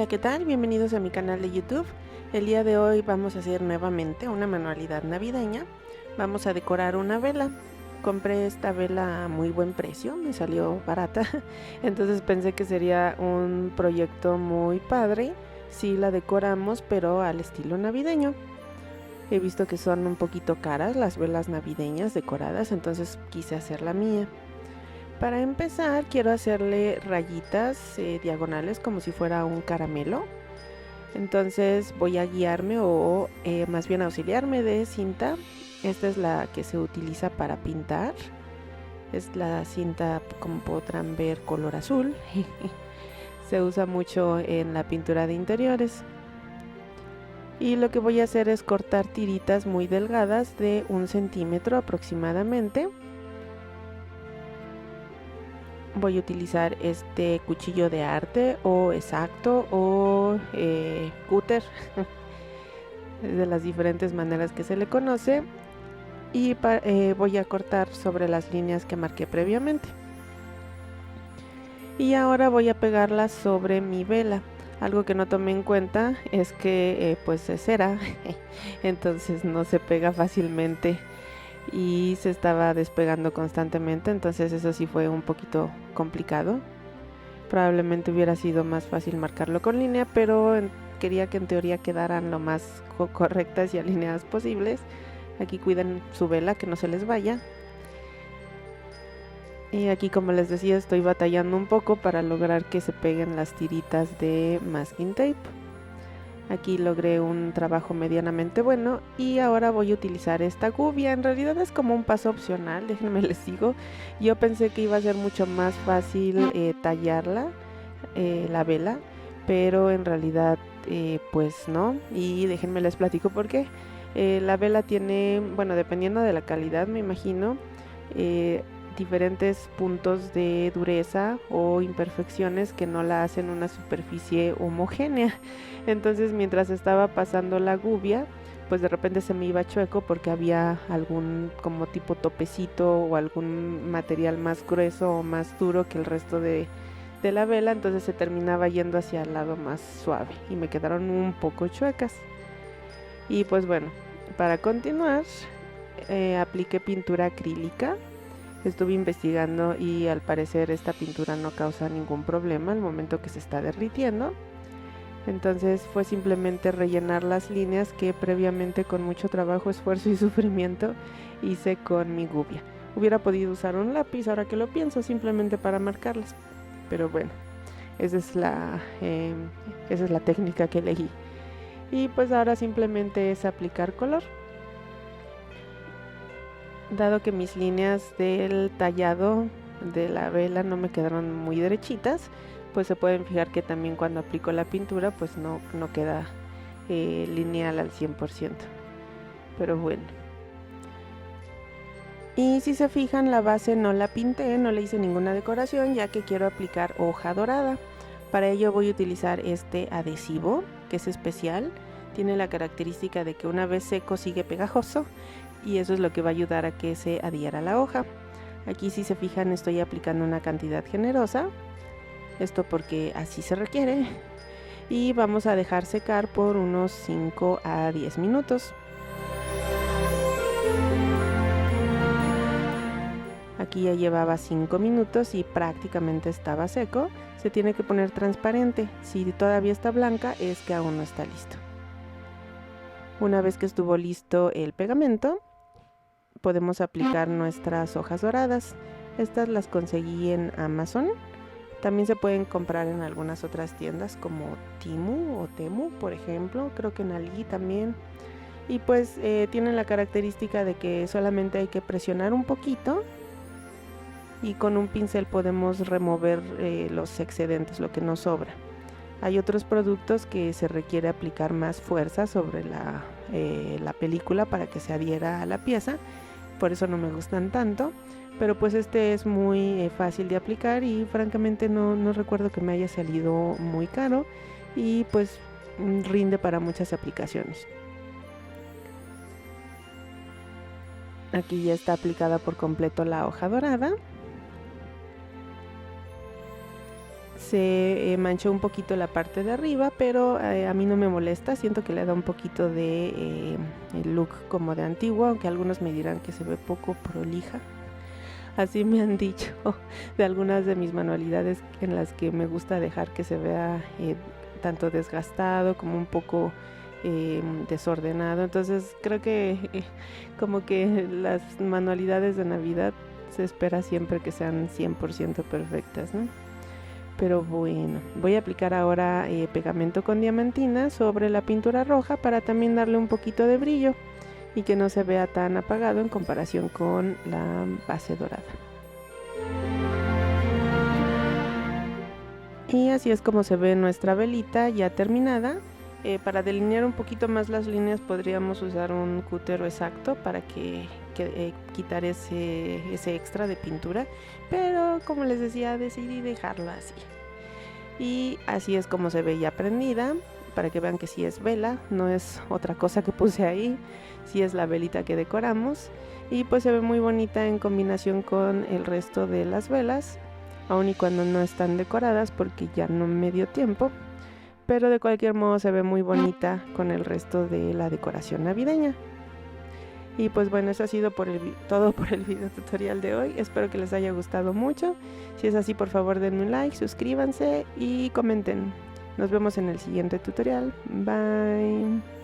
Hola, ¿qué tal? Bienvenidos a mi canal de YouTube. El día de hoy vamos a hacer nuevamente una manualidad navideña. Vamos a decorar una vela. Compré esta vela a muy buen precio, me salió barata. Entonces pensé que sería un proyecto muy padre si la decoramos, pero al estilo navideño. He visto que son un poquito caras las velas navideñas decoradas, entonces quise hacer la mía. Para empezar, quiero hacerle rayitas diagonales como si fuera un caramelo. Entonces voy a guiarme o más bien auxiliarme de cinta. Esta es la que se utiliza para pintar. Es la cinta, como podrán ver, color azul. Se usa mucho en la pintura de interiores. Y lo que voy a hacer es cortar tiritas muy delgadas de 1 centímetro aproximadamente. Voy a utilizar este cuchillo de arte o exacto o cúter, de las diferentes maneras que se le conoce, y voy a cortar sobre las líneas que marqué previamente. Y ahora voy a pegarlas sobre mi vela. Algo que no tomé en cuenta es que pues es cera, entonces no se pega fácilmente y se estaba despegando constantemente, entonces eso sí fue un poquito complicado. Probablemente hubiera sido más fácil marcarlo con línea, pero quería que en teoría quedaran lo más correctas y alineadas posibles. Aquí cuiden su vela, que no se les vaya. Y aquí, como les decía, estoy batallando un poco para lograr que se peguen las tiritas de masking tape. Aquí logré un trabajo medianamente bueno y ahora voy a utilizar esta gubia. En realidad es como un paso opcional, déjenme les digo. Yo pensé que iba a ser mucho más fácil tallarla, la vela, pero en realidad pues no. Y déjenme les platico por qué. La vela tiene, bueno, dependiendo de la calidad, me imagino, diferentes puntos de dureza o imperfecciones que no la hacen una superficie homogénea. Entonces, mientras estaba pasando la gubia, pues de repente se me iba chueco porque había algún como tipo topecito o algún material más grueso o más duro que el resto de la vela, entonces se terminaba yendo hacia el lado más suave y me quedaron un poco chuecas. Y pues bueno, para continuar, apliqué pintura acrílica. Estuve investigando y al parecer esta pintura no causa ningún problema al momento que se está derritiendo. Entonces fue simplemente rellenar las líneas que previamente, con mucho trabajo, esfuerzo y sufrimiento, hice con mi gubia. Hubiera podido usar un lápiz, ahora que lo pienso, simplemente para marcarlas, pero bueno, esa es la técnica que elegí. Y pues ahora simplemente es aplicar color. Dado que mis líneas del tallado de la vela no me quedaron muy derechitas, pues se pueden fijar que también cuando aplico la pintura pues no queda lineal al 100%. Pero bueno. Y si se fijan, la base no la pinté, no le hice ninguna decoración, ya que quiero aplicar hoja dorada. Para ello voy a utilizar este adhesivo, que es especial. Tiene la característica de que una vez seco sigue pegajoso, y eso es lo que va a ayudar a que se adhiera a la hoja. Aquí, si se fijan, estoy aplicando una cantidad generosa, esto porque así se requiere, y vamos a dejar secar por unos 5 a 10 minutos. Aquí ya llevaba 5 minutos y prácticamente estaba seco. Se tiene que poner transparente. Si todavía está blanca, es que aún no está listo. Una vez que estuvo listo el pegamento, podemos aplicar nuestras hojas doradas. Estas las conseguí en Amazon. También se pueden comprar en algunas otras tiendas como Timu o Temu, por ejemplo. Creo que en Ali también. Y pues tienen la característica de que solamente hay que presionar un poquito y con un pincel podemos remover los excedentes, lo que nos sobra. Hay otros productos que se requiere aplicar más fuerza sobre la película para que se adhiera a la pieza, por eso no me gustan tanto, pero pues este es muy fácil de aplicar y francamente no recuerdo que me haya salido muy caro y pues rinde para muchas aplicaciones. Aquí ya está aplicada por completo la hoja dorada. se manchó un poquito la parte de arriba, pero a mí no me molesta. Siento que le da un poquito de el look como de antiguo, aunque algunos me dirán que se ve poco prolija. Así me han dicho de algunas de mis manualidades en las que me gusta dejar que se vea tanto desgastado como un poco desordenado. Entonces creo que como que las manualidades de Navidad se espera siempre que sean 100% perfectas, ¿no? Pero bueno, voy a aplicar ahora pegamento con diamantina sobre la pintura roja para también darle un poquito de brillo y que no se vea tan apagado en comparación con la base dorada. Y así es como se ve nuestra velita ya terminada. Para delinear un poquito más las líneas podríamos usar un cútero exacto para quitar ese extra de pintura, pero como les decía, decidí dejarlo así. Y así es como se ve ya prendida, para que vean que sí es vela, no es otra cosa que puse ahí, sí es la velita que decoramos. Y pues se ve muy bonita en combinación con el resto de las velas, aun y cuando no están decoradas porque ya no me dio tiempo. Pero de cualquier modo se ve muy bonita con el resto de la decoración navideña. Y pues bueno, eso ha sido todo por el video tutorial de hoy. Espero que les haya gustado mucho. Si es así, por favor denme un like, suscríbanse y comenten. Nos vemos en el siguiente tutorial. Bye.